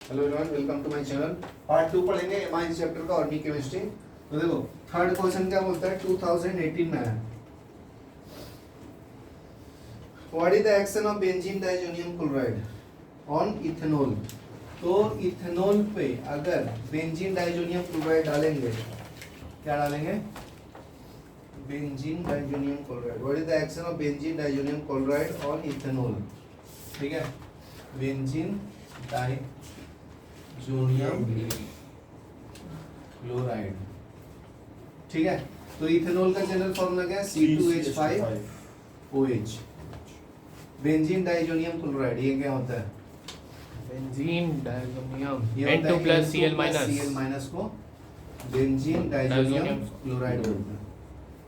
Hello everyone, welcome to my channel. Part 2 पढ़ेंगे amine chapter का organic chemistry. तो देखो थर्ड क्वेश्चन क्या बोलता है, 2018 में है। What is the action of benzene diazonium chloride on ethanol. तो इथेनॉल पे अगर बेंजीन डाइजोनियम क्लोराइड डालेंगे, क्या डालेंगे, benzene diazonium chloride. What is the action of benzene diazonium chloride on ethanol. ठीक है, बेंजीन डाइजोनियम क्लोराइड। ठीक है, तो इथेनॉल का जनरल फॉर्मूला क्या है, C2H5OH। बेंजीन डाइजोनियम क्लोराइड ये क्या होता है, बेंजीन डाइजोनियम ये होता है N2+ Cl- Cl- को बेंजीन डाइजोनियम क्लोराइड बोलते हैं।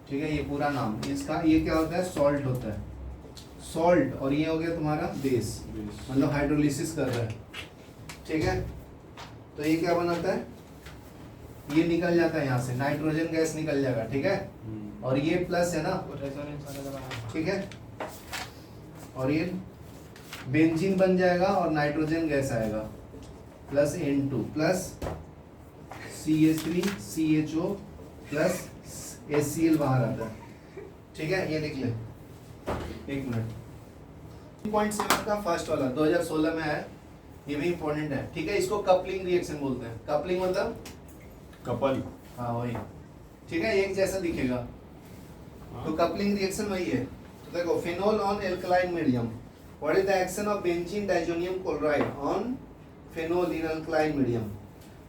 ठीक है, ये पूरा नाम इसका, ये क्या होता है, सॉल्ट होता है, सॉल्ट। और ये हो गया तुम्हारा बेस, मतलब हाइड्रोलिसिस कर रहा है। ठीक है, तो ये क्या बनाता है, ये निकल जाता है यहाँ से, नाइट्रोजन गैस निकल जाएगा। ठीक है, और ये प्लस है ना, ठीक है, और ये बेंजीन बन जाएगा और नाइट्रोजन गैस आएगा plus N2 plus CH3CHO plus HCl बाहर आता है। ठीक है, ये लिख ले, एक मिनट। 0.7 का फर्स्ट वाला 2016 में है, ये भी इंपॉर्टेंट है। ठीक है, इसको कपलिंग रिएक्शन बोलते हैं। कपलिंग मतलब कपल। हाँ वही, ठीक है, एक जैसा दिखेगा। तो कपलिंग रिएक्शन वही है। तो देखो, phenol on alkaline medium, what is the action of benzene diazonium chloride on phenol in alkaline medium.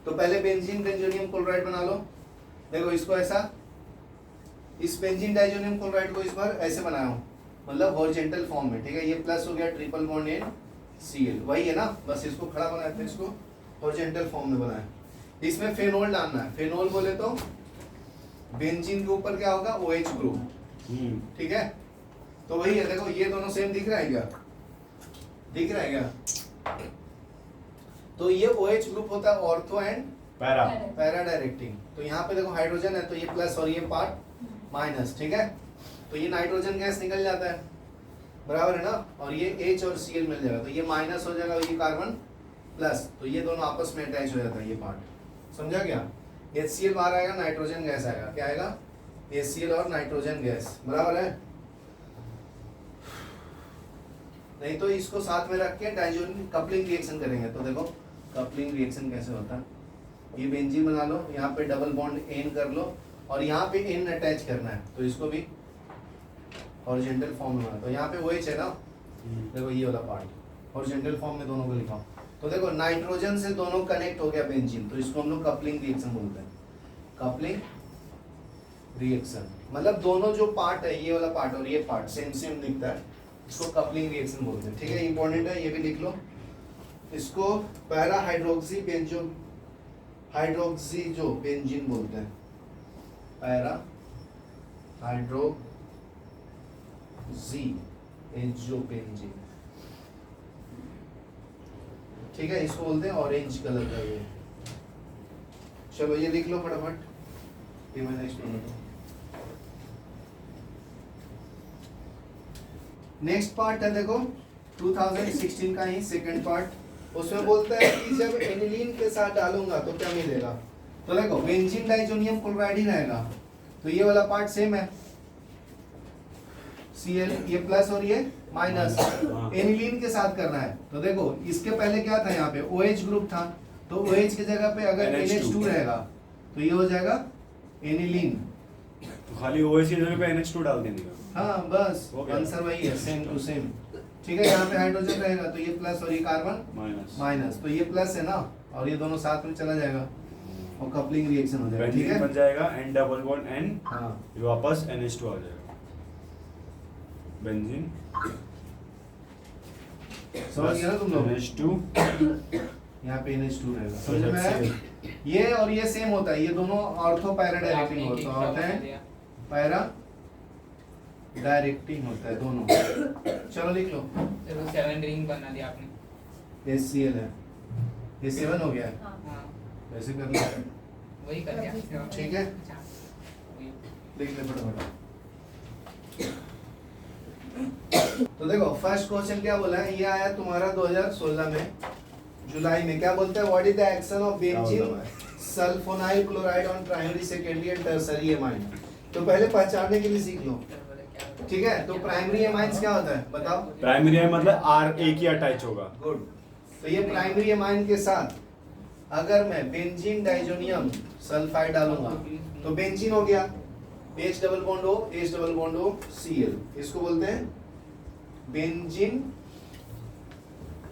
तो पहले बेंजीन डाइजोनियम क्लोराइड बना लो। देखो इसको ऐसा, इस बेंजीन डाइजोनियम क्लोराइड को इस बार ऐसे बनाया हूँ, मतलब हॉरिजॉन्टल फॉर्म में। ठीक है, ये प्लस हो गया, ट्रिपल बॉन्ड NCl, वही है ना, बस इसको खड़ा बनाया था, इसको हॉरिजॉन्टल फॉर्म में बनाया। इसमें फेनोल डालना है। फेनोल बोले तो बेंजीन के ऊपर क्या होगा, OH ग्रुप। ठीक है, तो वही है। देखो ये दोनों सेम दिख रहा है क्या, दिख रहा है क्या। तो ये OH ग्रुप होता है ऑर्थो एंड पैरा डायरेक्टिंग। तो यहाँ पे देखो हाइड्रोजन है, तो ये प्लस और ये पार्ट माइनस। ठीक है, तो ये नाइट्रोजन गैस निकल जाता है, बराबर है ना, और ये H और Cl मिल जाएगा, तो ये माइनस हो जाएगा, ये कार्बन प्लस, तो ये दोनों आपस में अटैच हो जाता है, ये पार्ट। समझा क्या, HCl बाहर आएगा, नाइट्रोजन गैस आएगा, क्या आएगा, HCl और नाइट्रोजन गैस, बराबर है। नहीं तो इसको साथ में रख के डाइजोनियम कपलिंग रिएक्शन करेंगे। तो देखो कपलिंग रिएक्शन कैसे होता है, ये बेंजीन बना लो, यहाँ पे डबल बॉन्ड N कर लो, और यहाँ पे N अटैच करना है, तो इसको भी हॉरिजॉन्टल फॉर्म में बना। तो यहाँ पे OH है ना, देखो ये वाला पार्ट हॉरिजॉन्टल फॉर्म में दोनों को लिखा। तो देखो नाइट्रोजन से दोनों कनेक्ट हो गया बेंजीन, तो इसको हम लोग कपलिंग रिएक्शन बोलते हैं। कपलिंग रिएक्शन मतलब दोनों जो पार्ट है, ये वाला पार्ट और ये पार्ट सेम सेम दिखता है, इसको कपलिंग रिएक्शन बोलते हैं। ठीक है, इंपॉर्टेंट है, ये भी लिख लो। इसको पैरा हाइड्रोक्सी बेंजो हाइड्रोक्सी जो बेंजीन बोलते हैं, पैरा हाइड्रोक्सी जो बेंजीन। ठीक है, इसको बोलते हैं ऑरेंज कलर का ये। चलो ये लिख लो फटाफट, ये मैं नेक्स्ट बोलता हूँ। नेक्स्ट पार्ट है देखो 2016 का ही सेकंड पार्ट। उसमें बोलता है कि जब एनिलीन के साथ डालूंगा तो क्या मिलेगा। तो देखो बेंजीन डाइजोनियम क्लोराइड ही रहेगा, तो ये वाला पार्ट सेम है, Cl ये प्लस और ये माइनस। एनिलीन के साथ करना है, तो देखो इसके पहले क्या था, यहाँ पे OH ग्रुप था, तो OH की जगह पे अगर NH2 रहेगा तो ये हो जाएगा एनिलीन। तो खाली OH की जगह पे NH2 डाल देंगे। हाँ बस आंसर वही है, सेम टू सेम। ठीक है, यहाँ पे हाइड्रोजन रहेगा, तो ये प्लस और ये कार्बन माइनस, तो ये प्लस है ना, और ये दोनों साथ में चला जाएगा और कपलिंग रिएक्शन हो जाएगा। ठीक है, बन जाएगा N डबल बॉन्ड N, हाँ ये वापस NH2 आ जाएगा। बेंजीन समझ गया ना तुम लोग, NH2 यहाँ पे NH2 रहेगा, समझ में आया। ये और ये सेम होता है, ये दोनों ऑर्थो पैरा डायरेक्टिंग होता है, पैरा डायरेक्टिंग होता है दोनों। चलो लिख लो, 7 रिंग बना दिया आपने। HCl है, ये 7 हो गया है, हाँ ऐसे कर लो, वही कर दिया। ठीक है, अच्छा, वही। लिख ले फटाफट। तो देखो फर्स्ट क्वेश्चन क्या बोला है, ये आया तुम्हारा 2016 में, जुलाई में क्या बोलता है, what is the action of क्या बेंजीन होता है? Sulfonyl chloride on primary secondary and tertiary amine. तो पहले पहचानने के लिए सीख लो, ठीक है। तो प्राइमरी एमाइंस क्या होता है बताओ। प्राइमरी है मतलब आर एक ही अटैच होगा। गुड। तो ये प्राइमरी एमाइन के साथ अगर मैं बेंजीन डाइजोनियम सल्फाइड डालूंगा तो बेंजीन हो गया, H double bond O, H double bond O, Cl, इसको बोलते हैं बेंजीन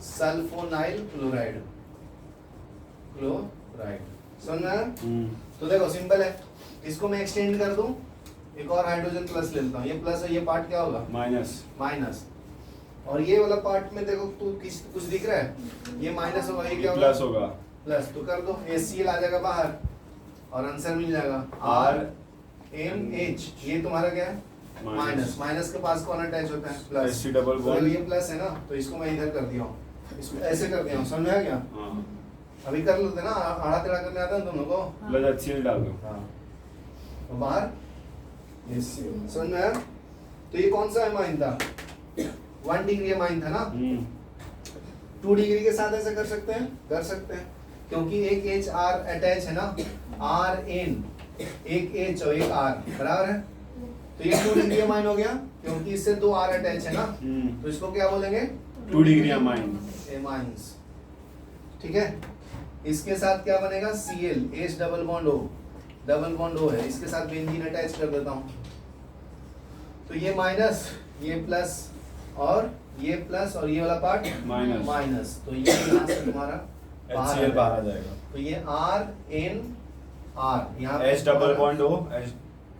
सल्फोनाइल क्लोराइड। समझ में आया? तो देखो सिंपल है, इसको मैं एक्सटेंड कर दूं, एक और हाइड्रोजन प्लस ले लेता हूं, ये प्लस है, ये पार्ट क्या होगा माइनस। माइनस, और ये वाला पार्ट में देखो तू कुछ दिख रहा है, ये माइनस होगा, ये क्या होगा प्लस होगा। प्लस। तो कर दो, HCl आ जाएगा बाहर और आंसर मिल जाएगा RMH। ये तुम्हारा क्या है माइनस, माइनस के पास कौन अटैच होता है प्लस। SC डबल तो बॉन्ड। ये प्लस है ना, तो इसको मैं इधर कर दिया हूँ, इसको ऐसे कर दिया हूँ, समझ में आ गया। हाँ अभी कर लेते ना, आड़ा टेढ़ा करने आता है तुम लोगों को। प्लस HCl डाल दो। हाँ, और बाहर HCl, समझ में आया। तो ये कौन सा एमाइन था, 1 डिग्री एमाइन था ना। 2 डिग्री के साथ ऐसा कर सकते हैं, कर सकते हैं, क्योंकि एक H R अटैच है ना, R N, एक H और एक R बराबर है। तो ये 2 डिग्री एमाइन हो गया, क्योंकि इससे 2 R अटैच है ना, तो इसको क्या बोलेंगे 2 डिग्री अमाइन। एमाइंस, ठीक है। इसके साथ क्या बनेगा Cl, H double bond O, double bond O है, इसके साथ बेंजीन अटैच कर देता हूँ। तो ये माइनस, ये प्लस, और ये प्लस, और ये वाला पार्ट माइनस। माइनस। तो ये यहाँ से तुम्हारा HCl बाहर आ जाएगा। तो ये R N R, यहाँ H double bond O, H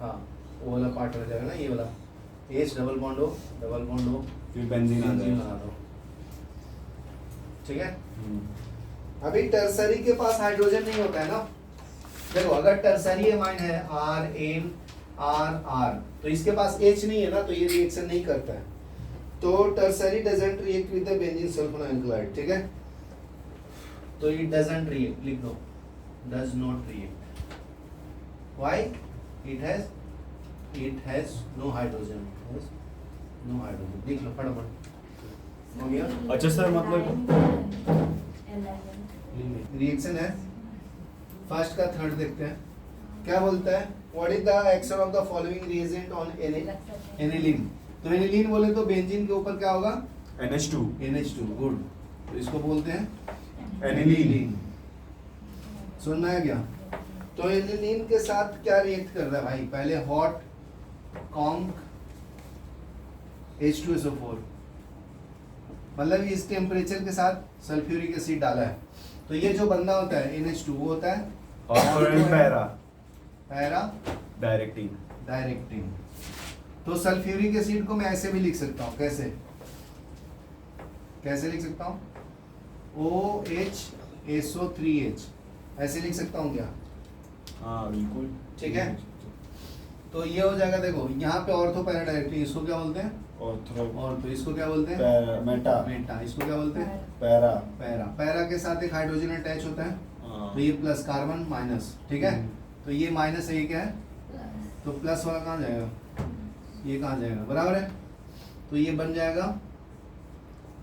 हाँ वो वाला पार्ट रह जाएगा ना, ये वाला H double bond O, double bond O, फिर बेंजीन आ बेंजीन जाएगा। बना दो, ठीक है। अभी टर्सरी के पास हाइड्रोजन नहीं होता है ना। देखो अगर टर्सरी एमाइन है R N R R, तो इसके पास H नहीं है ना, तो ये रिएक्शन नहीं करता है। तो tertiary doesn't react with the benzene sulphonyl chloride, ठीक है। तो इट डजंट रिएक्ट, लिख दो does not react. Why? It has no hydrogen, no hydrogen, लिख लो फटाफट, हो गया। अच्छा सर मतलब रिएक्शन है, फर्स्ट का थर्ड देखते हैं क्या बोलता है। What is the action of the following reagent on aniline. तो एनिलीन बोले तो बेंजीन के ऊपर क्या होगा NH2। NH2, good. तो इसको बोलते हैं एनिलीन। सुनना है क्या। तो एनिलीन के साथ क्या रिएक्ट कर रहा है भाई, पहले हॉट कॉन्क H2SO4, मतलब इस टेम्परेचर के साथ सल्फ्यूरिक एसिड डाला है। तो ये जो बंदा होता है NH2 वो होता है और पैरा पैरा डायरेक्टिंग। डायरेक्टिंग। तो सल्फ्यूरिक एसिड को मैं ऐसे भी लिख सकता हूँ, कैसे कैसे लिख सकता हूँ, OHSO3H ऐसे लिख सकता हूँ क्या, हाँ बिल्कुल ठीक है। तो ये हो जाएगा, देखो यहाँ पे ऑर्थो पैरा डायरेक्टिंग, इसको क्या बोलते हैं और तो इसको क्या बोलते हैं मेटा मेटा, इसको क्या बोलते हैं पैरा। पैरा। पैरा के साथ एक हाइड्रोजन अटैच होता है, हाँ। तो ये प्लस कार्बन माइनस, ठीक है। तो ये माइनस है, ये क्या है, तो प्लस वाला कहाँ जाएगा, ये कहाँ जाएगा, बराबर है। तो ये बन जाएगा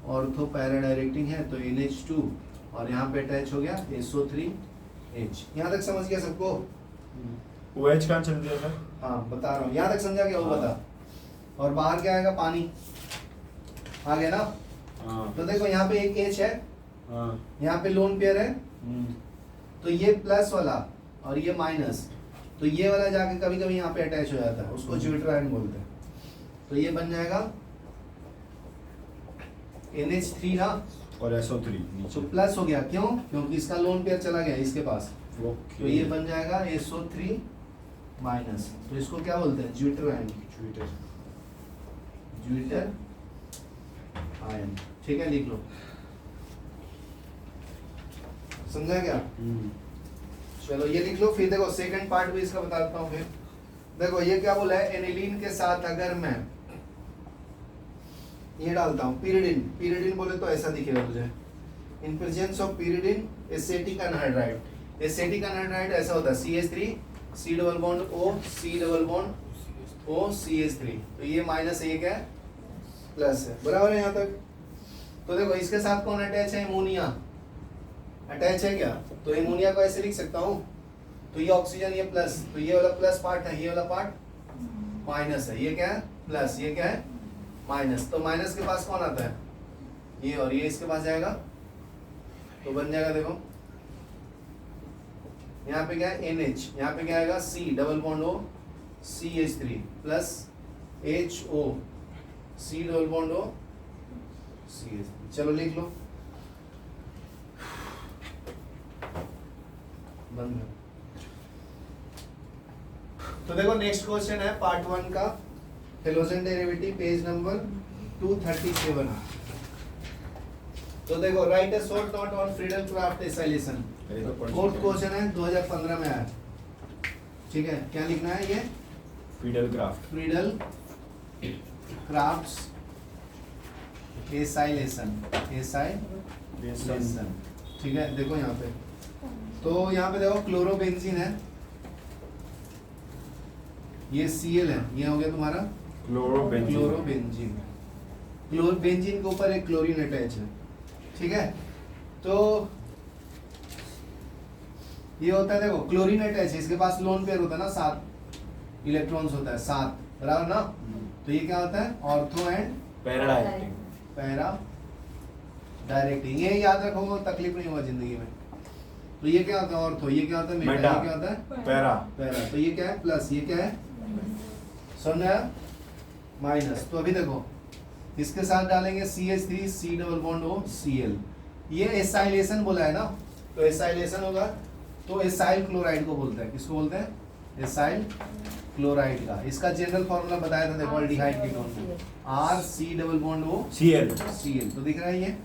ऑर्थो पैरा डायरेक्टिंग है, तो NH2 और यहाँ पे अटैच हो गया SO3H। यहाँ तक समझ गया सबको, OH कहाँ चल दिया सर? हाँ बता रहा हूँ, यहाँ तक समझा क्या, वो बता। और बाहर क्या आएगा, पानी आ गया ना। हाँ तो देखो यहाँ पे एक H है, हाँ। यहाँ पे लोन पेयर है, तो ये प्लस वाला और ये माइनस, तो ये वाला जाके कभी कभी यहाँ पे अटैच हो जाता है, उसको ज्यूटर आयन बोलते हैं। तो ये बन जाएगा NH3 ना, और SO3 तो नीचे। प्लस हो गया, क्यों, क्योंकि इसका लोन पेयर चला गया इसके पास। ओके। तो ये बन जाएगा SO3 माइनस, तो इसको क्या बोलते हैं, ज्यूटर आयन, ज्यूटर आयन, ठीक है, लिख लो, समझा क्या। चलो ये लिख लो, फिर देखो सेकंड पार्ट भी इसका बताता हूँ। फिर देखो ये क्या बोला है, एनिलीन के साथ अगर मैं ये डालता हूँ पिरिडिन, पिरिडिन बोले तो ऐसा दिखेगा तुझे, in presence of pyridine acetic anhydride. Acetic anhydride ऐसा होता है CH3 C double bond O C double bond O CH3, तो ये माइनस है, ये क्या है प्लस है, बराबर है यहाँ तक। तो देखो इसके साथ कौन अटैच है, अमोनिया, अटैच है क्या? तो एमोनिया को ऐसे लिख सकता हूँ, तो ये ऑक्सीजन ये प्लस, तो ये वाला प्लस पार्ट है, ये वाला पार्ट माइनस है, ये क्या है प्लस, ये क्या है माइनस। तो माइनस के पास कौन आता है? ये, और ये इसके पास जाएगा तो बन जाएगा देखो यहाँ पे क्या है NH, यहाँ पे क्या आएगा C double bond O CH3 plus HO C double bond O CH3। चलो लिख लो, बंद है। तो देखो नेक्स्ट क्वेश्चन है पार्ट 1 का, हेलोजन डेरिवेटिव, पेज नंबर 237। तो देखो right A short note on Friedel Crafts acylation. Fourth question है 2015 में आया, ठीक है। क्या लिखना है ये? Friedel craft. Friedel crafts acylation, acylation, ठीक है। देखो यहाँ पे, तो यहाँ पे देखो क्लोरोबेंजीन है, ये Cl है, ये हो गया तुम्हारा क्लोरोबेंजीन। क्लोरोबेंजीन के ऊपर एक क्लोरीन अटैच है, ठीक है। तो ये होता है देखो क्लोरीन अटैच है, इसके पास लोन पेयर होता है ना, 7 इलेक्ट्रॉन्स होता है, 7 बराबर ना। तो ये क्या होता है? Ortho and para directing. Para directing, ये याद रखोगे तकलीफ नहीं होगा जिंदगी में। तो ये क्या होता है? ऑर्थो, ये क्या होता है? मेटा, ये क्या होता है? पैरा। पैरा। तो ये क्या है? प्लस, ये क्या है? समझा? माइनस। तो अभी देखो इसके साथ डालेंगे CH3 C double bond O Cl, ये एसाइलेशन बोला है ना, तो एसाइलेशन होगा तो एसाइल क्लोराइड को बोलते हैं। किसको बोलते हैं? एसाइल क्लोराइड का। इसका जनरल फॉर्मूला बताया था देखो एल्डिहाइड कीटोन में, R C double bond O Cl। तो दिख रहा है ये,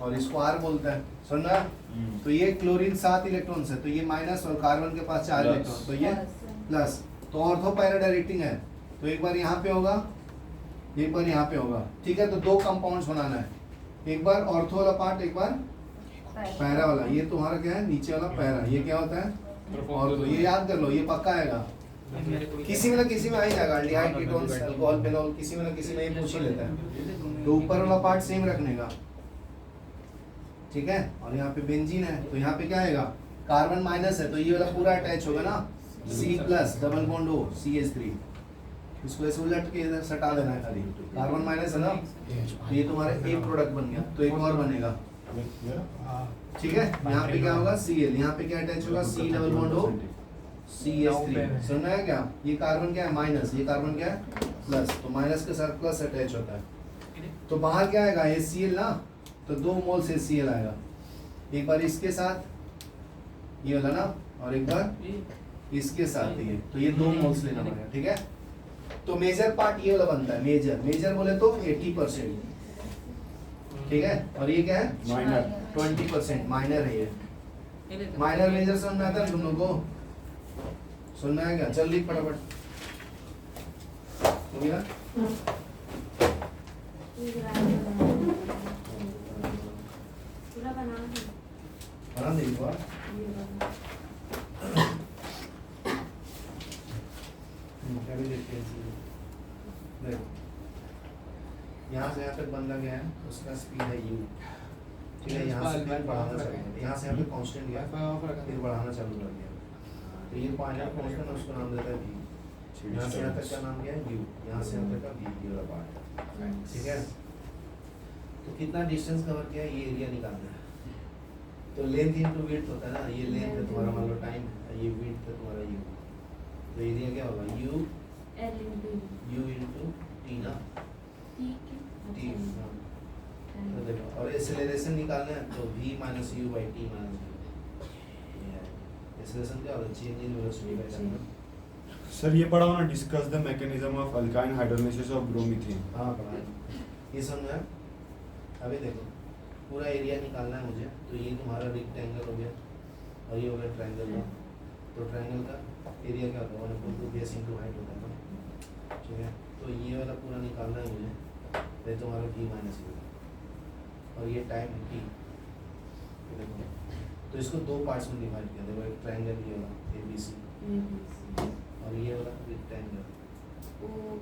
और इसको R बोलता है, सुनना। तो ये क्लोरीन 7 इलेक्ट्रॉन्स है, तो ये माइनस, और कार्बन के पास 4 इलेक्ट्रॉन, तो ये प्लस। तो ऑर्थो पैरा डायरेक्टिंग है, तो एक बार यहाँ पे होगा, एक बार यहाँ पे होगा, ठीक है। तो 2 कंपाउंड्स बनाना है, एक बार ऑर्थो वाला पार्ट, एक बार पैरा वाला। ये तुम्हारा क्या है? नीचे वाला पैरा। ये क्या होता है? ऑर्थो। ये याद कर लो, ये पक्का आएगा, किसी में ना किसी में आ ही जाएगा। एल्डिहाइड कीटोन्स, अल्कोहल, फेनॉल, किसी में ना किसी में ये पूछ ही लेता है। तो ऊपर वाला पार्ट सेम रखने का, ठीक है। और यहाँ पे बेंजीन है, तो यहाँ पे क्या आएगा? कार्बन माइनस है, तो ये वाला पूरा अटैच होगा ना, C plus double bond O CH3। इसको ऐसे उलट के इधर सटा देना है खाली, कार्बन माइनस है ना, तो ये तुम्हारा एक प्रोडक्ट बन गया। तो एक और बनेगा, ठीक है। यहाँ पे क्या होगा? Cl, यहाँ पे क्या अटैच होगा? C double bond O CH3। समझ आया क्या? ये कार्बन क्या है? माइनस, ये कार्बन क्या है? प्लस। तो माइनस के साथ प्लस अटैच होता है, तो बाहर क्या आएगा? ये Cl ना, तो 2 मोल से Cl आएगा, एक बार इसके साथ ये वाला ना, और एक बार इसके साथ ये, तो ये 2 मोल्स लेना पड़ेगा, ठीक है। तो मेजर पार्ट ये वाला बनता है, मेजर बोले तो 80%, ठीक है। और ये क्या है? माइनर 20%, माइनर है ये। माइनर मेजर समझ में आता है तुम लोगों को? सुनना है क्या? चल लिख फटाफट, हो गया? बना दे एक बार। क्या भी देखते हैं इसमें। देखो यहाँ से यहाँ तक बंदा गया है, उसका स्पीड है U, ठीक है। यहाँ से फिर बढ़ाना चालू कर दिया, यहाँ से यहाँ पे कांस्टेंट गया, फिर बढ़ाना चालू कर दिया। तो ये फाइनल कांस्टेंट, उसको नाम देता है V। यहाँ से यहाँ तक का नाम क्या है? U। यहाँ से यहाँ तक का V वाला पार्ट, ठीक है। तो कितना डिस्टेंस कवर किया, ये एरिया निकालना है। तो लेंथ इनटू विड्थ होता है ना, ये लेंथ है तुम्हारा, मान लो टाइम है, ये विड्थ है तुम्हारा U। तो एरिया क्या होगा? U इनटू T ना, T। तो देखो, और एक्सेलरेशन निकालना है, तो V minus U by T minus U। Acceleration क्या होगा? चेंज इन वेलोसिटी का करना। सर ये पढ़ा हो ना, डिस्कस द मैकेनिज्म ऑफ अल्काइन हाइड्रोलिसिस ऑफ ब्रोमीथेन। हाँ पढ़ा है, ये समझ में। अभी देखो पूरा एरिया निकालना है मुझे, तो ये तुम्हारा रेक्टेंगल हो गया, और ये हो गया ट्रायंगल का। तो ट्रायंगल का एरिया क्या होता है? 1/2 बेस इनटू हाइट होता है ना, ठीक है। तो ये वाला पूरा निकालना है मुझे, ये तुम्हारा V माइनस U, और ये टाइम है T। देखो, तो इसको 2 पार्ट्स में डिवाइड किया। देखो एक ट्रायंगल ये वाला ABC, और ये वाला रेक्टेंगल,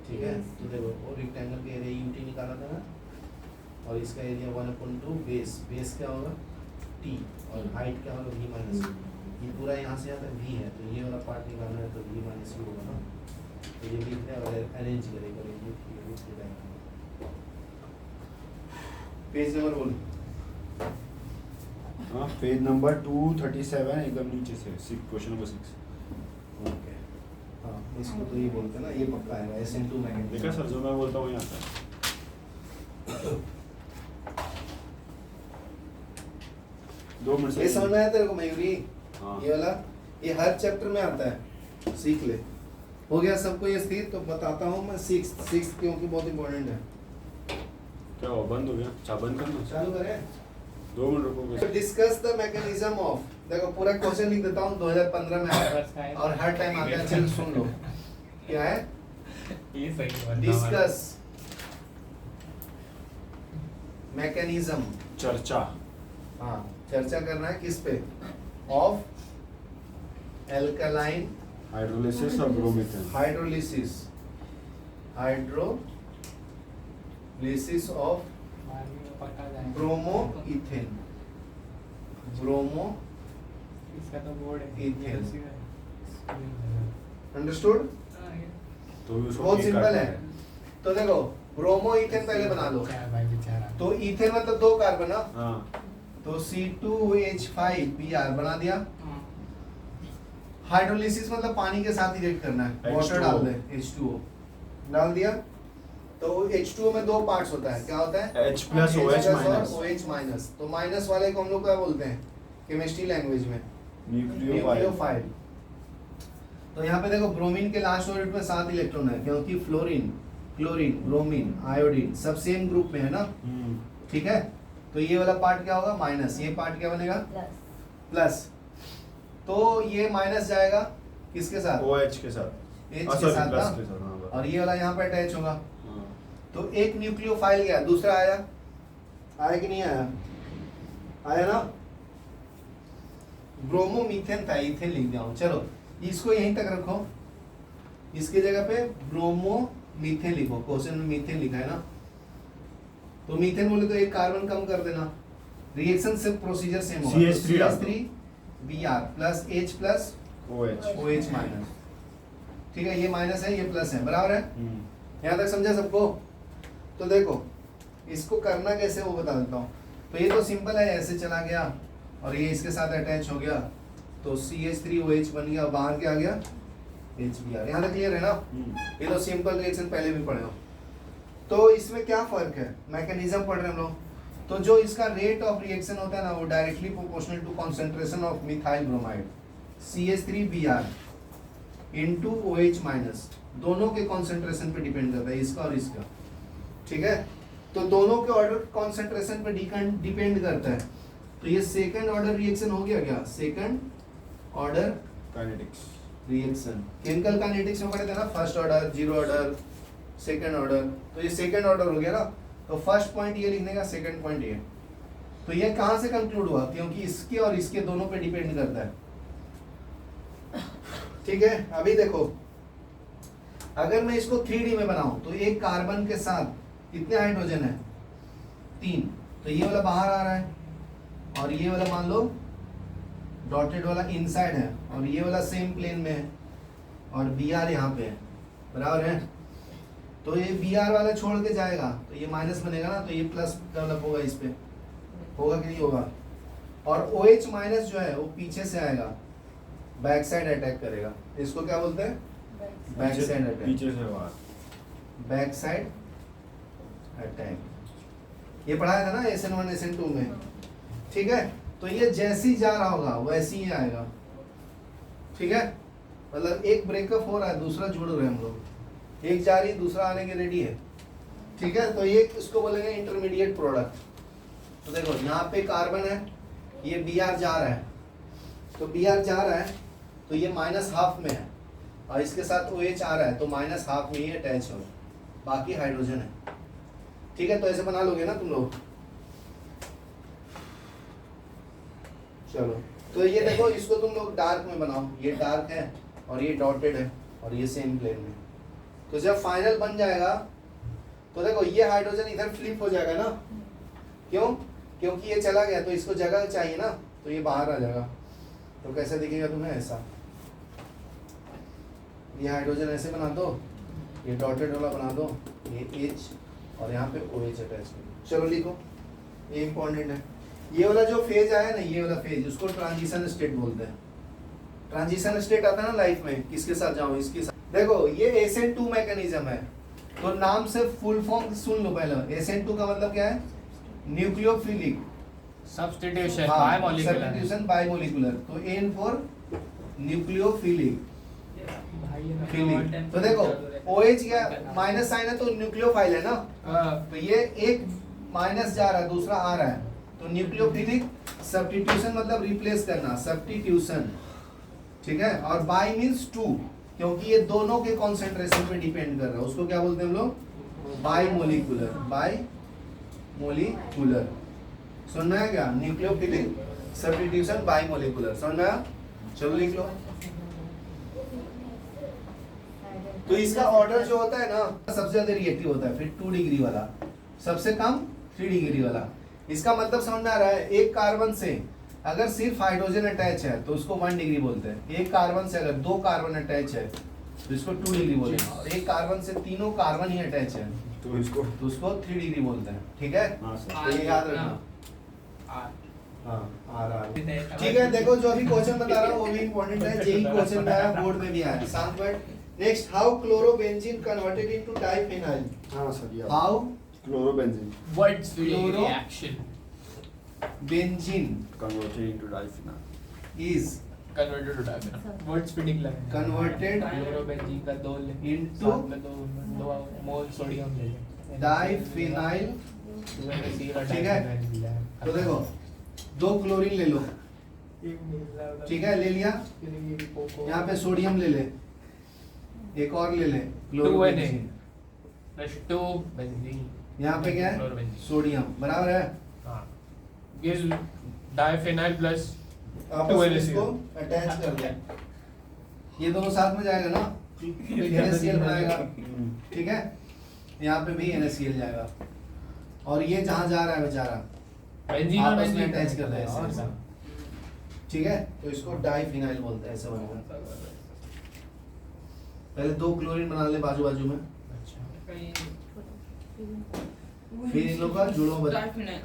ठीक है। तो देखो वो रेक्टेंगल के एरिया UT निकाला था ना, और इसका एरिया 1/2 बेस, बेस क्या होगा? T T और हाइट क्या होगा V माइनस U। ये पूरा यहाँ से यहाँ तक V है, तो ये वाला पार्ट निकालना है तो V माइनस U होगा ना, तो ये लिखते हैं और अरेंज करेंगे पेज नंबर बोल। हाँ, पेज नंबर 237 एकदम नीचे से क्वेश्चन नंबर 6। ओके, हाँ इसको तो ये बोलते हैं ना, ये पक्का है SN2 मैकेनिज्म। देखा सर, जो मैं बोलता हूँ यहाँ आता है। 2 मिनट से ये समझ में आया तेरे को मयूरी? हाँ। ये वाला ये हर चैप्टर में आता है, सीख ले। हो गया सबको ये स्थिर, तो बताता हूँ मैं सिक्स क्योंकि बहुत इंपॉर्टेंट है। क्या हुआ, बंद हो गया? चाह बंद करना। चालू करें? 2 मिनट रुको। डिस्कस द मैकेनिज्म ऑफ, देखो पूरा क्वेश्चन लिख देता हूँ, 2015 में आया और हर टाइम आता है, चल सुन लो क्या है। ये सही डिस्कस मैकेनिज्म, चर्चा। हाँ चर्चा करना है किस पे, of alkaline hydrolysis of bromoethane. Hydrolysis of bromoethane. इसका तो बोर्ड है। इथेन। अंडरस्टूड? तो भी उसको बहुत ठीक सिंपल काटना है। तो देखो ब्रोमोइथेन पहले बना लो, क्या भाई बेचारा। तो इथेन मतलब 2 कार्बन ना, हाँ, तो C2H5Br बना दिया। हाइड्रोलिसिस मतलब पानी के साथ रिएक्ट करना है, वाटर H2O। डाल दे, H2O डाल दिया। तो H2O में 2 पार्ट्स होता है, क्या होता है? H plus OH minus. OH minus. तो माइनस वाले को हम लोग क्या बोलते हैं केमिस्ट्री लैंग्वेज में? न्यूक्लियोफाइल। न्यूक्लियोफाइल। तो यहाँ पे देखो ब्रोमीन के लास्ट ऑर्बिट में 7 इलेक्ट्रॉन है, क्योंकि फ्लोरीन, क्लोरीन, ब्रोमीन, आयोडीन सब सेम ग्रुप में है ना, ठीक है। तो ये वाला पार्ट क्या होगा? माइनस। ये पार्ट क्या बनेगा? प्लस। तो ये माइनस जाएगा किसके साथ? OH के साथ। H अच्छा, के साथ प्लस ना, के साथ, हाँ, और ये वाला यहाँ पे अटैच होगा। हाँ। तो एक न्यूक्लियोफाइल गया, दूसरा आया, आया कि नहीं आया? आया ना। ब्रोमोमीथेन था, इथेन लिख दिया हूं। चलो इसको यहीं तक रखो, इसकी जगह पे ब्रोमोमीथेन लिखो। क्वेश्चन में मीथेन लिखा है ना, तो मीथेन बोले तो एक कार्बन कम कर देना। रिएक्शन से प्रोसीजर सेम होगा। CH3 डाल दो। CH3Br plus H plus OH minus, ठीक है। ये माइनस है, ये प्लस है, बराबर है। यहाँ तक समझा सबको? तो देखो इसको करना कैसे वो बता देता हूँ। तो ये तो सिंपल है, ऐसे चला गया और ये इसके साथ अटैच हो गया, तो CH3OH बन गया, बाहर क्या आ गया? HBr। यहाँ तक क्लियर है ना? ये तो सिंपल रिएक्शन पहले भी पढ़े हो। तो इसमें क्या फर्क है? मैकेनिज्म पढ़ रहे हम लोग। तो जो इसका रेट ऑफ रिएक्शन होता है ना, वो directly proportional to concentration of methyl bromide CH3Br into OH minus, दोनों के कॉन्सेंट्रेशन पे डिपेंड करता है, इसका और इसका, ठीक है। तो दोनों के ऑर्डर कॉन्सेंट्रेशन पे डिपेंड करता है। तो ये सेकंड ऑर्डर रिएक्शन हो गया क्या? Second order kinetics. Reaction chemical kinetics में पढ़े थे ना, first order, zero order, second order. तो ये सेकंड ऑर्डर हो गया ना, तो फर्स्ट पॉइंट ये लिखने का, सेकंड पॉइंट ये। तो ये कहां से कंक्लूड हुआ? क्योंकि इसके और इसके दोनों पे डिपेंड करता है, ठीक है। अभी देखो अगर मैं इसको 3D में बनाऊं, तो एक कार्बन के साथ कितने हाइड्रोजन है? 3। तो ये वाला बाहर आ रहा है और ये वाला मान लो डॉटेड वाला इनसाइड है, और ये वाला सेम प्लेन में है, और Br यहाँ पे है, बराबर है। तो ये Br वाला छोड़ के जाएगा, तो ये माइनस बनेगा ना, तो ये प्लस डेवलप होगा, इस पे होगा कि नहीं होगा। और OH माइनस जो है वो पीछे से आएगा, बैक साइड अटैक करेगा। इसको क्या बोलते हैं? Back side attack. पीछे से बाहर। बैक साइड अटैक, ये पढ़ाया था ना SN1 SN2 में, ठीक है। तो ये जैसे ही जा रहा होगा वैसे ही आएगा, ठीक है। मतलब एक ब्रेकअप हो रहा है, दूसरा जुड़ रहे हैं हम लोग, एक जा रही है, दूसरा आने के रेडी है, ठीक है। तो ये इसको बोलेंगे इंटरमीडिएट प्रोडक्ट। तो देखो यहाँ पे कार्बन है, ये Br जा रहा है, तो Br जा रहा है, तो ये -½ में है, और इसके साथ OH आ रहा है, तो -½ में ही अटैच हो, बाकी हाइड्रोजन है, ठीक है। तो ऐसे बना लोगे ना तुम लोग। चलो तो ये देखो, इसको तुम लोग डार्क में बनाओ, ये डार्क है और ये डॉटेड है और ये सेम प्लेन में। तो जब फाइनल बन जाएगा, तो देखो ये हाइड्रोजन इधर फ्लिप हो जाएगा ना, क्यों? क्योंकि ये चला गया तो इसको जगह चाहिए ना, तो ये बाहर आ जाएगा। तो कैसे दिखेगा तुम्हें? ऐसा। ये हाइड्रोजन ऐसे बना दो, ये डॉटेड वाला बना दो, ये H और यहाँ पे OH अटैच करो। चलो लिखो, ये इंपॉर्टेंट है। ये वाला जो फेज आया ना, ये वाला फेज, उसको ट्रांजिशन स्टेट बोलते हैं। ट्रांजिशन स्टेट आता है ना लाइफ में, किसके साथ जाऊँ, इसके साथ। देखो ये SN2 मैकेनिज्म है, तो नाम से फुल फॉर्म सुन लो पहले। SN2 का मतलब क्या है? Nucleophilic substitution bimolecular. Substitution bimolecular. तो N फॉर न्यूक्लियोफिलिक फिलिक। तो देखो OH क्या माइनस साइन है तो न्यूक्लियोफाइल है ना, तो ये एक माइनस जा रहा है, दूसरा आ रहा है, तो न्यूक्लियोफिलिक। सब्स्टिट्यूशन मतलब रिप्लेस करना, सब्स्टिट्यूशन, ठीक है। और बाय मींस टू, क्योंकि ये दोनों के कॉन्सेंट्रेशन पे डिपेंड कर रहा है, उसको क्या बोलते हैं हम लोग? बायमोलिकुलर। बायमोलिकुलर सुनना है क्या? न्यूक्लियोफिलिक, सब्स्टिट्यूशन, बायमोलिकुलर, समझ में आया? चलो लिख लो। तो इसका ऑर्डर जो होता है ना, सबसे ज्यादा रिएक्टिव होता है, फिर 2 डिग्री वाला, सबसे कम 3 डिग्री वाला। इसका मतलब समझ में आ रहा है? एक कार्बन से अगर सिर्फ हाइड्रोजन अटैच है तो उसको 1 डिग्री बोलते हैं। एक कार्बन से अगर 2 कार्बन अटैच है तो इसको 2 डिग्री बोलेंगे, और एक कार्बन से 3 कार्बन ही अटैच है तो इसको 3 डिग्री बोलते हैं, ठीक है। हाँ सर। तो ये याद रखना। आर हाँ आ ठीक है। देखो जो अभी क्वेश्चन बता रहा हूँ वो भी इंपॉर्टेंट है, यही क्वेश्चन में आया, बोर्ड में भी आया। शांत बैठ। Next, how chlorobenzene converted into diphenyl. हाँ सर ये how chlorobenzene words Chloro- reaction benzene converted into diphenyl is converted to diphenyl. Words fitting लगे। Converted क्लोरोबेंजीन का 2 ले into साथ में 2 मोल सोडियम ले ले। डाइफेनाइल। ठीक है। तो देखो 2 क्लोरीन ले लो, ठीक है, ले लिया। यहाँ पे सोडियम ले ले, एक और ले ले, क्लोरोबेंजीन। Plus 2 benzene. यहाँ पे क्या है? क्लोरोबेंजीन। सोडियम, बराबर है। हां गिव्स डाइफेनाइल प्लस आपस में इसको अटैच कर दे, ये दोनों साथ में जाएगा ना, NaCl बनाएगा, ठीक है। यहाँ पे भी NaCl जाएगा, और ये जहाँ जा रहा है बेचारा बेंजीन और आपस में बेंजीन अटैच कर दे और ऐसे, ठीक है। तो इसको डाइफिनाइल बोलते हैं, ऐसा बनेगा। पहले 2 क्लोरीन बना ले बाजू बाजू में, फिर इन लोग का जुड़वा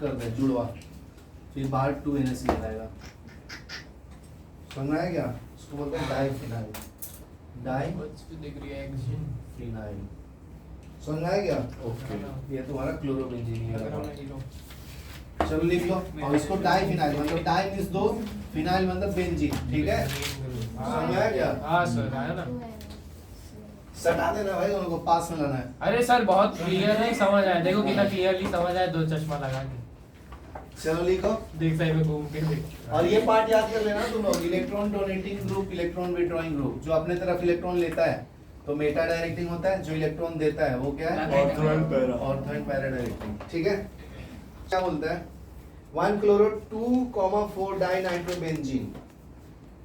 कर दे, जुड़वा, फिर बाहर 2 NaCl आएगा। समझ में आया क्या? इसको बोलते हैं डाइफिनाइल। डाइफिनाइल समझ में आया क्या? ओके। ये तुम्हारा क्लोरोबेंजीन है। चलो लिख लो। और इसको डाइफिनाइल मतलब डाई मींस 2, फिनाइल मतलब बेंजीन, ठीक है। समझ में आया क्या? हां सर आया ना। सटा देना भाई, दोनों को पास में लाना है। अरे सर बहुत क्लियर है, समझ आया। देखो कितना क्लियरली समझ आया, 2 चश्मा लगा के चलो लिखो। देख साइड में घूम के देख। और ये पार्ट याद कर लेना तुम लोग, electron donating group, electron withdrawing group. जो अपने तरफ इलेक्ट्रॉन लेता है तो मेटा डायरेक्टिंग होता है, जो इलेक्ट्रॉन देता है वो क्या है? Ortho and para. Ortho and para directing, ठीक है। क्या बोलता है? 1 क्लोरो 2,4 डाइनाइट्रोबेंजीन,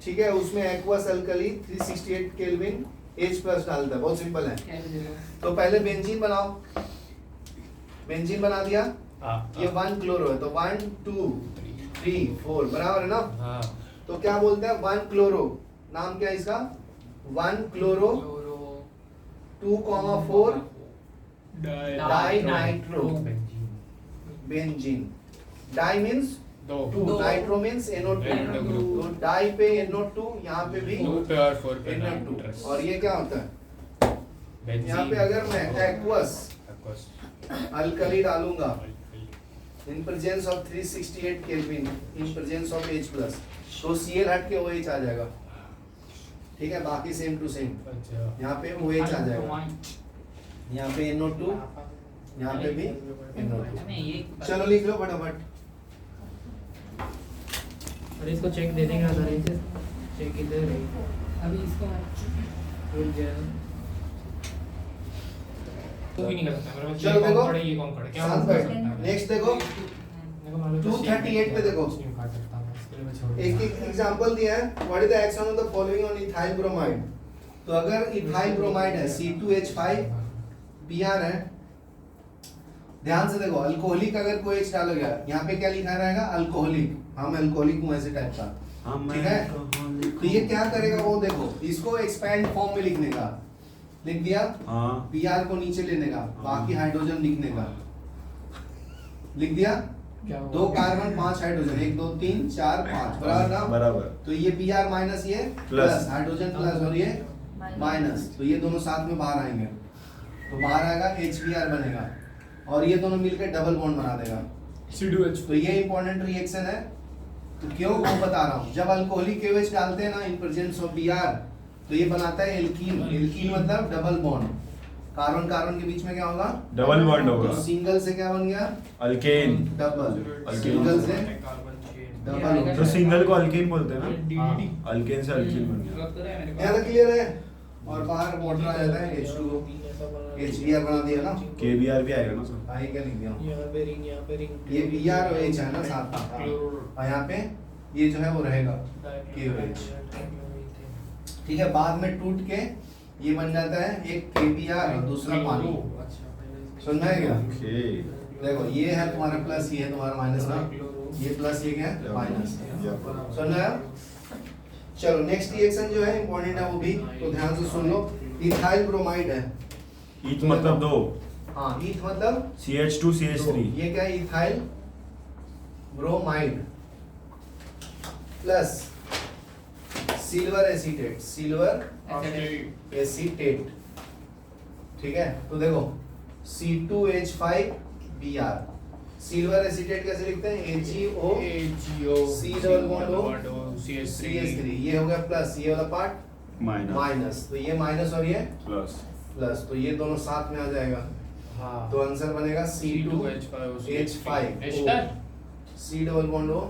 ठीक है। उसमें एक्वस अल्कली 368 केल्विन H+ डालता है, बहुत सिंपल है। तो पहले बेंजीन बनाओ, बेंजीन बना दिया। ये 1 क्लोरो है तो 1 2 3 4 बराबर है ना। हां तो क्या बोलते हैं? 1 क्लोरो, नाम क्या है इसका? 1 chloro 2,4 dinitro benzene. Di means 2, nitro means NO2। तो डाई पे NO2, यहाँ पे भी 2 पे और 4 पे NO2। और ये क्या होता है? यहाँ पे अगर मैं एक्वस अल्कली डालूंगा in presence of 368 Kelvin in presence of H+, तो Cl हट के OH आ जाएगा, ठीक है। बाकी सेम टू सेम, यहाँ पे OH आ जाएगा, यहाँ पे NO2, यहाँ पे भी NO2। चलो लिख लो फटाफट। और इसको चेक दे देंगे सर, इसे चेक इधर है अभी इसको रुक गया तो भी नहीं कर सकता मेरा। चलो देखो, पड़े ये कौन पड़े क्या शांत कर बैठ। सकता है? नेक्स्ट देखो, मेरे को मालूम 238 पे देखो। कुछ नहीं काट सकता मैं, इसके लिए मैं छोड़ एक देता एक एग्जांपल दिया है, what is the action of the following on ethyl bromide. तो अगर इथाइल ब्रोमाइड है C2H5 Br है, ध्यान से देखो, अल्कोहलिक अगर कोई एच डालोगे, यहाँ पे क्या लिखा रहेगा? अल्कोहलिक। हम अल्कोहलिक हूँ ऐसे टाइप का, ठीक है। तो ये क्या करेगा वो देखो, इसको एक्सपैंड फॉर्म में लिखने का, लिख दिया, पीआर को नीचे लेने का, बाकी हाइड्रोजन लिखने का, लिख दिया। क्या हुआ? 2 कार्बन 5 हाइड्रोजन, 1 2 3 4 5, बराबर ना? बराबर। तो ये पीआर माइनस ये प्लस, हाइड्रोजन प्लस और ये माइनस, तो ये दोनों साथ में बाहर आएंगे, तो बाहर आएगा HBr बनेगा, और ये दोनों मिलकर डबल बॉन्ड बना देगा। C2H। तो ये इंपॉर्टेंट रिएक्शन है। तो क्यों वो बता रहा हूँ, जब अल्कोहलिक KOH डालते हैं ना इन प्रेजेंस ऑफ Br, तो ये बनाता है एल्कीन। एल्कीन मतलब डबल बॉन्ड, कार्बन कार्बन के बीच में क्या होगा? डबल बॉन्ड होगा। तो सिंगल से क्या बन गया? अल्केन। Double, alkane. सिंगल से डबल हो तो गया। सिंगल को अल्केन बोलते हैं ना? DDD। अल्केन से अल्कीन बन गया। यहाँ तक क्लियर है? और बाहर वाटर आ जाता है H2O, HBr बना दिया ना? KBr भी आएगा ना सर? हाँ, ये क्या लिख दिया? यहाँ पे रिंग, यहाँ पे रिंग। ये Br और H है ना साथ में, और यहाँ पे ये जो है वो रहेगा KOH, ठीक है। बाद में टूट के ये बन जाता है एक KBr और दूसरा पानी। समझ में आएगा? ओके। देखो ये है तुम्हारा प्लस, ये है तुम्हारा माइनस ना, ये प्लस ये क्या है? माइनस। समझ में आया? चलो नेक्स्ट रिएक्शन जो है इंपॉर्टेंट है वो भी, तो ध्यान से सुन लो। इथाइल ब्रोमाइड है। ईथ मतलब 2, हाँ, ईथ मतलब CH2 CH3। ये क्या है? Ethyl bromide plus silver acetate, silver acetate, ठीक है। तो देखो C2H5Br, सिल्वर एसीटेट कैसे लिखते हैं? AgO, C double bond O, CH3, ये हो गया प्लस, ये वाला पार्ट माइनस, तो ये माइनस और ये प्लस। प्लस, तो ये दोनों साथ में आ जाएगा, हाँ। तो आंसर बनेगा C2H5 ester. C double bond O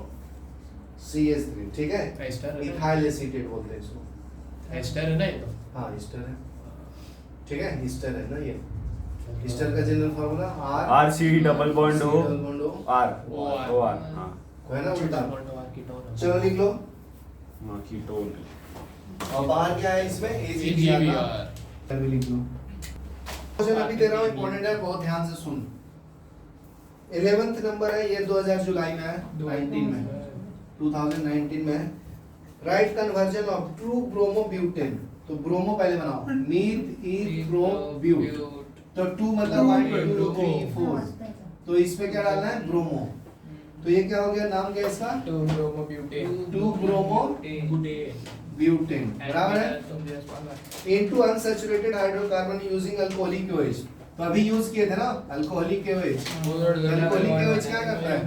CH3, ठीक है। एस्टर है ना? इथाइल एसीटेट बोलते हैं इसको। एस्टर है ना ये तो? हाँ, ईस्टर है, ठीक है, ईस्टर है ना ये। ईस्टर का general formula RC double bond O double bond O R OR। OR। हाँ है ना उल्टा। कीटोन। चलो लिख लो। हाँ कीटोन है। और बाहर क्या है इसमें? AgBr ना, तभी लिख लो। क्वेश्चन अभी दे रहा हूँ, इंपॉर्टेंट है, बहुत ध्यान से सुन। 11th नंबर है ये, 2000 जुलाई में है, 2019 में है। Right conversion of true bromobutane, तो ब्रोमो पहले बनाओ, मीथ ईथ प्रोब्यूट, तो 2 मतलब 1 2 3 4, तो इस पे क्या डालना है? ब्रोमो। तो ये क्या हो गया? नाम क्या है इसका? 2 ब्रोमोब्यूटेन। 2 ब्रोमोब्यूटेन, बराबर है। Into unsaturated hydrocarbon using alcoholic KOH, तो अभी यूज किए थे ना अल्कोहलिक KOH। अल्कोहलिक KOH क्या करता है?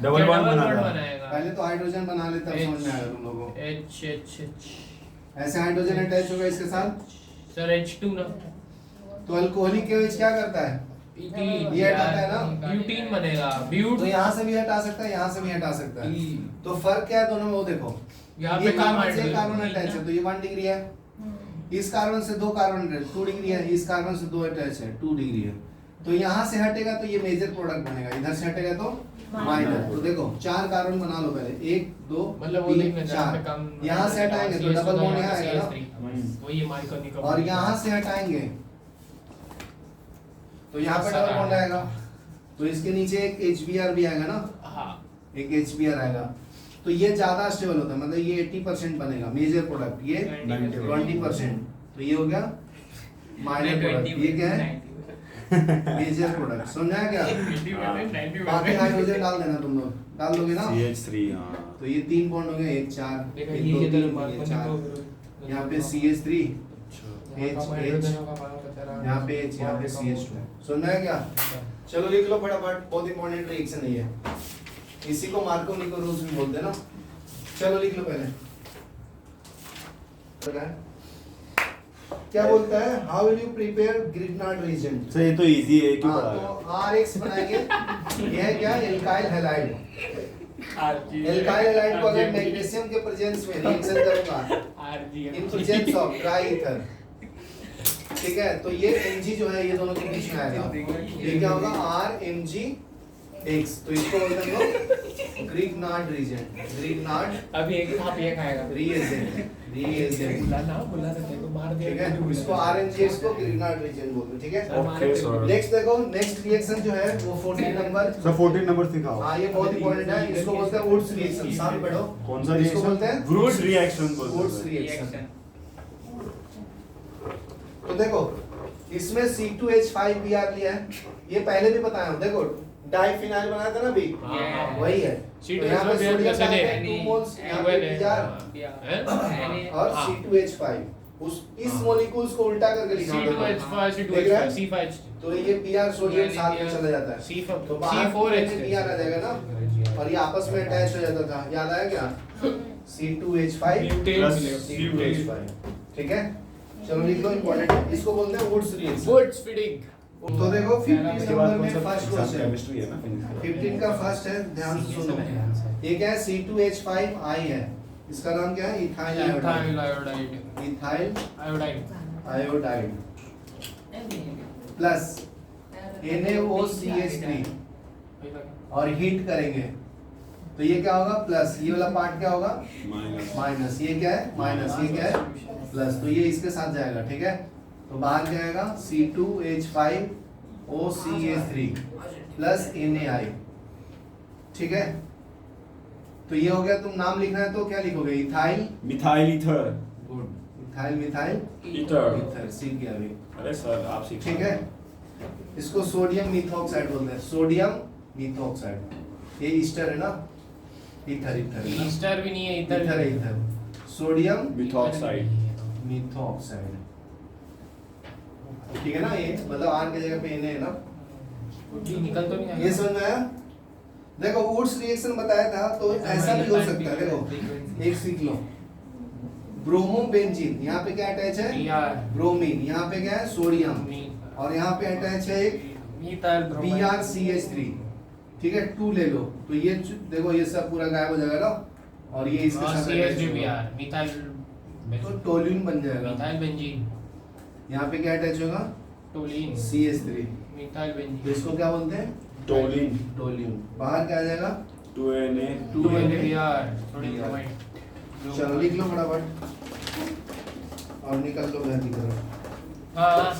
डबल बॉन्ड बनाएगा। पहले तो हाइड्रोजन बना ले, तब समझ में आएगा तुम लोगों को। H। ऐसे हाइड्रोजन अटैच होगा इसके साथ, सर H2 ना? तो अल्कोहलिक KOH क्या करता है? ये हटाता है ना? ब्यूटीन बनेगा। ब्यूट तो यहाँ से भी हटा सकता है, यहाँ से भी हटा सकता है। तो फर्क क्या है दोनों में वो देखो, यहाँ ये पे कार्बन से कार्बन अटैच है तो ये 1 डिग्री है, इस कार्बन से 2 कार्बन 2 डिग्री है, इस कार्बन से 2 अटैच है 2 डिग्री है। तो यहाँ से हटेगा तो ये मेजर प्रोडक्ट बनेगा, इधर से हटेगा तो माइनर। तो देखो 4 कार्बन बना लो पहले, 1 2 मतलब वो 3 लिखना जहाँ पे 4, कम यहाँ से हटाएंगे तो डबल बॉन्ड यहाँ आएगा ना, वो ये माइकॉनिक और यहाँ से हटाएंगे तो यहाँ पे डबल बॉन्ड आएगा, तो इसके नीचे एक HBr भी आएगा ना, हाँ। एक HBr आएगा, तो ये ज्यादा स्टेबल होता है, मतलब ये 80% बनेगा मेजर प्रोडक्ट, ये 20%, तो ये हो गया माइनर प्रोडक्ट। ये क्या है? Major product. समझा क्या? बाकी हाइड्रोजन डाल देना, तुम लोग डाल दोगे ना? CH3। हाँ तो ये 3 बॉन्ड हो गए, 1 4 1 2 3 ये 4, यहाँ पे CH3 H यहाँ पे H, यहाँ पे CH2। समझा क्या? चलो लिख लो फटाफट, बहुत इंपॉर्टेंट रिएक्शन है ये, इसी को मार्कोव-निको रूल्स भी बोलते हैं ना। चलो लिख लो पहले, क्या बोलता है? How will you prepare Grignard reagent? Sir ये तो इजी है, क्यों पढ़ा तो RX बनाएंगे, ये है क्या? Alkyl halide. एल्काइल हैलाइड को अगर मैग्नीशियम के प्रेजेंस में रिएक्शन करूंगा in presence of dry ether, ठीक है, तो ये Mg जो है ये दोनों के बीच में आएगा, ये क्या होगा? RMg X, तो इसको बोलते हैं ग्रिग्नार्ड रीजन, ग्रिग्नार्ड अभी एक था ये खाएगा रीजन, बुला देते को मार दिया ठीक है, इसको RNGX को ग्रिग्नार्ड रीजन बोलते हैं, ठीक है। Okay, sir. नेक्स्ट देखो, नेक्स्ट रिएक्शन जो है वो 14 नंबर, सर 14 नंबर सिखाओ। हाँ ये बहुत इंपॉर्टेंट है, इसको बोलते हैं वुड्स रिएक्शन। सामने पढ़ो, कौन सा इसको बोलते हैं वुड्स रिएक्शन बोलते हैं। Wurtz reaction. तो देखो इसमें C2H5Br लिया है, ये पहले भी बताया हूं, देखो डाइफिनाइल बनाया था ना अभी, वही है। तो यहाँ पे सोडियम डाइऑक्साइड है 2 मोल्स, यहाँ पे Br और C2H5, उस इस मॉलिक्यूल्स को उल्टा करके लिखा होता है, C5 तो ये Br सोडियम साथ में चला जाता है, तो बाहर Br आ जाएगा ना, और ये आपस में अटैच हो जाता था, याद आया क्या? C2H5 प्लस C2H5, ठीक है। चलो लिख लो, इंपॉर्टेंट, इसको बोलते हैं वुड्स रिएक्शन। Woods feeding. तो देखो 15 इसके बाद नंबर कौन में सा फर्स्ट क्वेश्चन, केमिस्ट्री है ना फिजिक्स। 15 का फर्स्ट है, ध्यान से सुनो। ये क्या है? C2H5I है, इसका नाम क्या है? Ethyl iodide, ethyl iodide plus NaOCH3, और हीट करेंगे तो ये क्या होगा? प्लस, ये वाला पार्ट क्या होगा? माइनस, ये क्या है? माइनस, ये क्या है? प्लस, तो ये इसके साथ जाएगा, ठीक है। तो बाहर क्या आएगा? C2H5OCH3 प्लस NaI, ठीक है। तो ये हो गया, तुम नाम लिखना है तो क्या लिखोगे? Ethyl methyl ether. Good, ethyl methyl ether. Ether, सीख गया अभी, अरे सर आप सीख। ठीक है। इसको सोडियम मिथॉक्साइड बोलते हैं, सोडियम मिथॉक्साइड, ये ईस्टर है ना, ईथर ईथर है ना? ईस्टर भी नहीं है, ईथर है, ईथर, सोडियम मिथॉक्साइड। मिथॉक्साइड, ठीक है ना। ये मतलब आर की जगह पे Na है ना, निकल तो नहीं ये समझ में आया? देखो वुड्स रिएक्शन बताया था, तो ऐसा भी हो सकता है, देखो एक सीख लो, ब्रोमोबेंजीन, यहाँ पे क्या अटैच है? ब्रोमीन, यहाँ पे क्या है? सोडियम, और यहाँ पे अटैच है एक BrCH3, ठीक है, 2 ले लो, तो ये देखो ये सब पूरा गायब हो जाएगा ना, और ये इसके साथ मिथाइल, तो टोल्यून बन जाएगा। मिथाइल बेंजीन, यहाँ पे क्या अटैच होगा? टोलिन, CH3, मिथाइल तो बेंजीन, इसको क्या बोलते हैं? टोलिन। टोल्यून। बाहर क्या आ जाएगा? 2Na। 2NaBr, थोड़ी ब्रोमाइड। चलो लिख लो फटाफट और निकल लो घर की तरफ। हाँ